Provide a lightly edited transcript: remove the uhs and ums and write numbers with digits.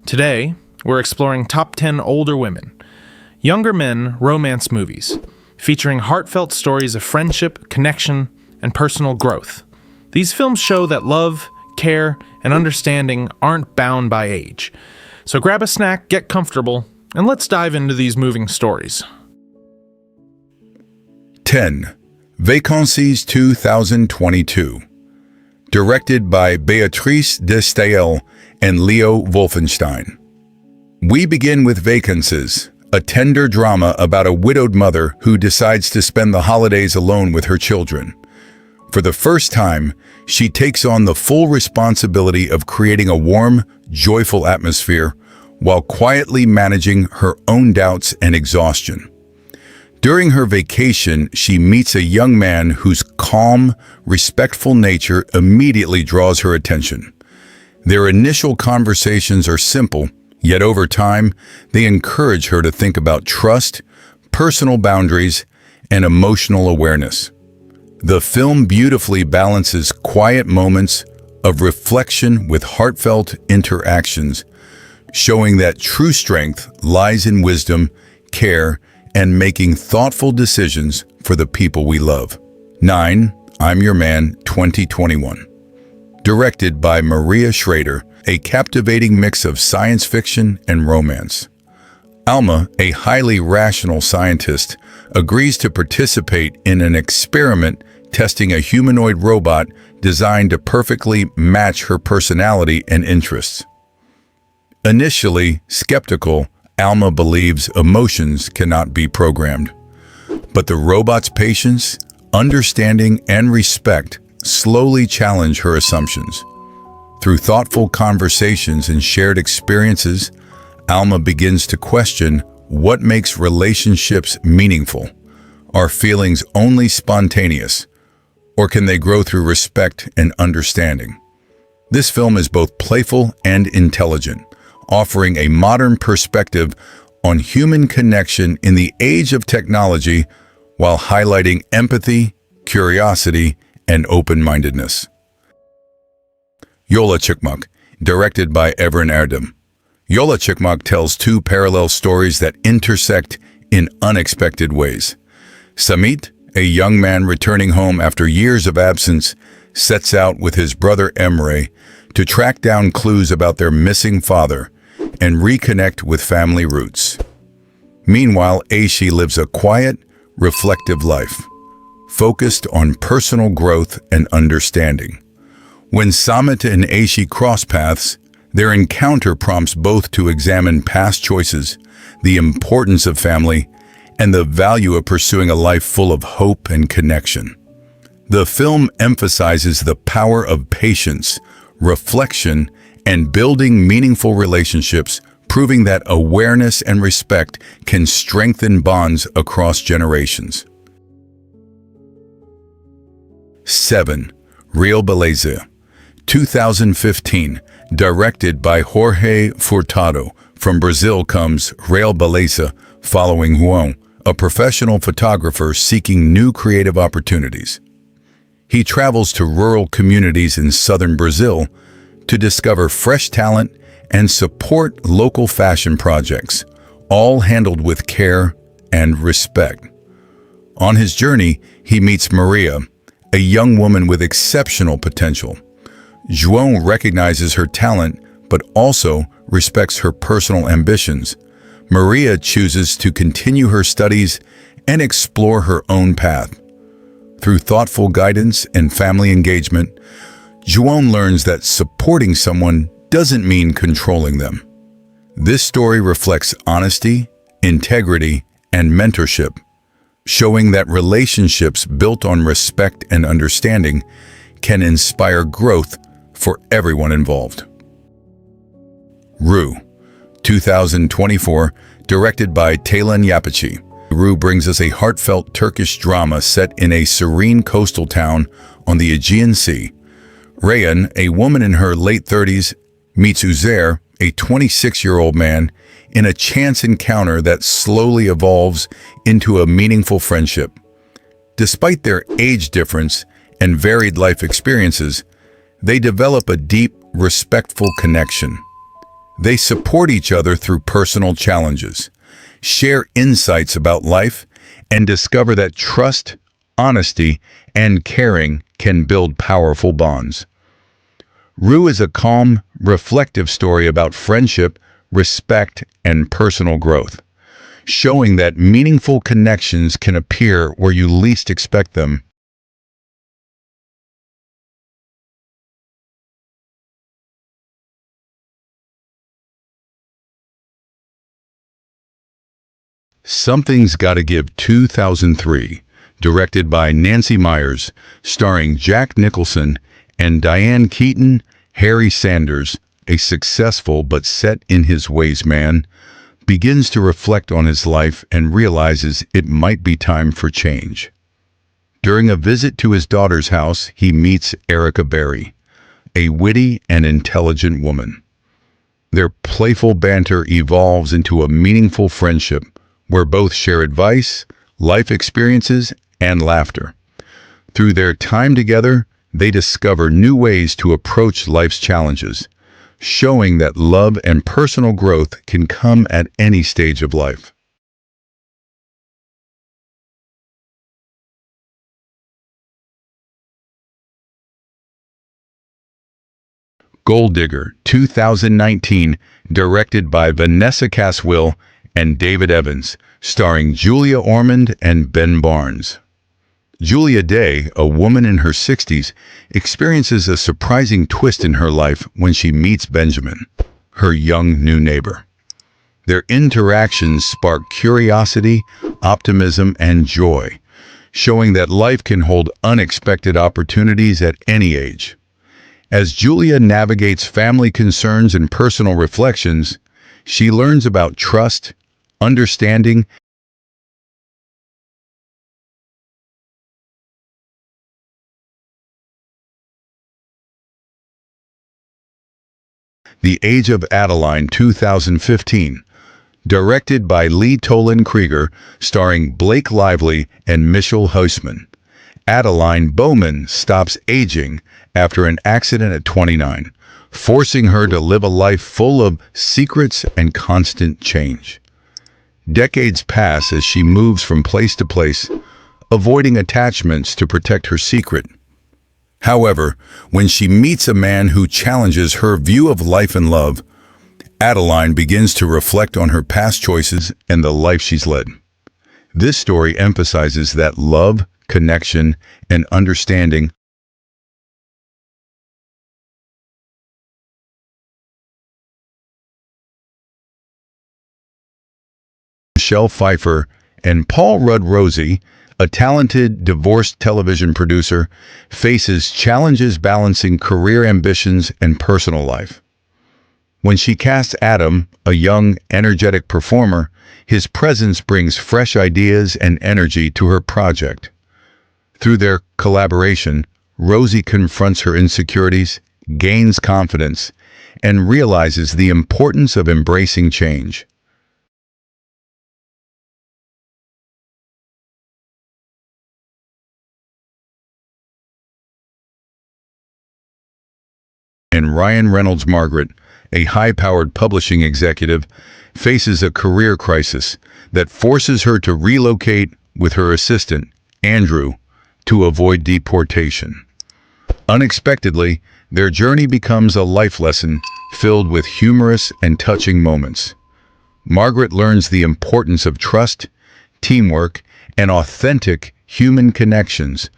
Today, we're exploring top 10 older women, younger men romance movies, featuring heartfelt stories of friendship, connection, and personal growth. These films show that love, care, and understanding aren't bound by age. So grab a snack, get comfortable, and let's dive into these moving stories. 10. Vacances 2022. Directed by Béatrice Desstael and Leo Wolfenstein. We begin with Vacances, a tender drama about a widowed mother who decides to spend the holidays alone with her children. For the first time, she takes on the full responsibility of creating a warm, joyful atmosphere while quietly managing her own doubts and exhaustion. During her vacation, she meets a young man whose calm, respectful nature immediately draws her attention. Their initial conversations are simple, yet over time, they encourage her to think about trust, personal boundaries, and emotional awareness. The film beautifully balances quiet moments of reflection with heartfelt interactions, showing that true strength lies in wisdom, care, and making thoughtful decisions for the people we love. 9. I'm Your Man 2021. Directed by Maria Schrader, a captivating mix of science fiction and romance. Alma, a highly rational scientist, agrees to participate in an experiment testing a humanoid robot designed to perfectly match her personality and interests. Initially skeptical, Alma believes emotions cannot be programmed. But the robot's patience, understanding, and respect slowly challenge her assumptions. Through thoughtful conversations and shared experiences, Alma begins to question what makes relationships meaningful. Are feelings only spontaneous, or can they grow through respect and understanding? This film is both playful and intelligent, offering a modern perspective on human connection in the age of technology while highlighting empathy, curiosity, and open-mindedness. Yola Chikmach, directed by Evren Erdem. Yola Chikmach tells two parallel stories that intersect in unexpected ways. Samit, a young man returning home after years of absence, sets out with his brother Emre to track down clues about their missing father and reconnect with family roots. Meanwhile, Aishi lives a quiet, reflective life, focused on personal growth and understanding. When Samit and Aishi cross paths, their encounter prompts both to examine past choices, the importance of family, and the value of pursuing a life full of hope and connection. The film emphasizes the power of patience, reflection, and building meaningful relationships, proving that awareness and respect can strengthen bonds across generations. 7. Real Beleza, 2015, directed by Jorge Furtado. From Brazil comes Real Beleza, following João, a professional photographer seeking new creative opportunities. He travels to rural communities in southern Brazil to discover fresh talent and support local fashion projects, all handled with care and respect. On his journey, he meets Maria, a young woman with exceptional potential. João recognizes her talent, but also respects her personal ambitions. Maria chooses to continue her studies and explore her own path. Through thoughtful guidance and family engagement, João learns that supporting someone doesn't mean controlling them. This story reflects honesty, integrity, and mentorship, showing that relationships built on respect and understanding can inspire growth for everyone involved. Rue, 2024, directed by Taylan Yapıcı. Rue brings us a heartfelt Turkish drama set in a serene coastal town on the Aegean Sea. Reyhan, a woman in her late 30s, meets Uzer, a 26-year-old man, in a chance encounter that slowly evolves into a meaningful friendship. Despite their age difference and varied life experiences, they develop a deep, respectful connection. They support each other through personal challenges, share insights about life, and discover that trust, honesty, and caring can build powerful bonds. Rue is a calm, reflective story about friendship, respect, and personal growth, showing that meaningful connections can appear where you least expect them. Something's Gotta Give 2003, directed by Nancy Meyers, starring Jack Nicholson and Diane Keaton. Harry Sanders, a successful but set-in-his-ways man, begins to reflect on his life and realizes it might be time for change. During a visit to his daughter's house, he meets Erica Berry, a witty and intelligent woman. Their playful banter evolves into a meaningful friendship where both share advice, life experiences, and laughter. Through their time together, they discover new ways to approach life's challenges, showing that love and personal growth can come at any stage of life. Gold Digger 2019, directed by Vanessa Caswell and David Evans, starring Julia Ormond and Ben Barnes. Julia Day, a woman in her 60s, experiences a surprising twist in her life when she meets Benjamin, her young new neighbor. Their interactions spark curiosity, optimism, and joy, showing that life can hold unexpected opportunities at any age. As Julia navigates family concerns and personal reflections, she learns about trust, understanding. The Age of Adaline 2015, directed by Lee Toland Krieger, starring Blake Lively and Michelle Huisman. Adeline Bowman stops aging after an accident at 29, forcing her to live a life full of secrets and constant change. Decades pass as she moves from place to place, avoiding attachments to protect her secret. However, when she meets a man who challenges her view of life and love, Adeline begins to reflect on her past choices and the life she's led. This story emphasizes that love, connection, and understanding. Michelle Pfeiffer and Paul Rudd Rosie, a talented, divorced television producer, faces challenges balancing career ambitions and personal life. When she casts Adam, a young, energetic performer, his presence brings fresh ideas and energy to her project. Through their collaboration, Rosie confronts her insecurities, gains confidence, and realizes the importance of embracing change. And Ryan Reynolds' Margaret, a high-powered publishing executive, faces a career crisis that forces her to relocate with her assistant, Andrew, to avoid deportation. Unexpectedly, their journey becomes a life lesson filled with humorous and touching moments. Margaret learns the importance of trust, teamwork, and authentic human connections,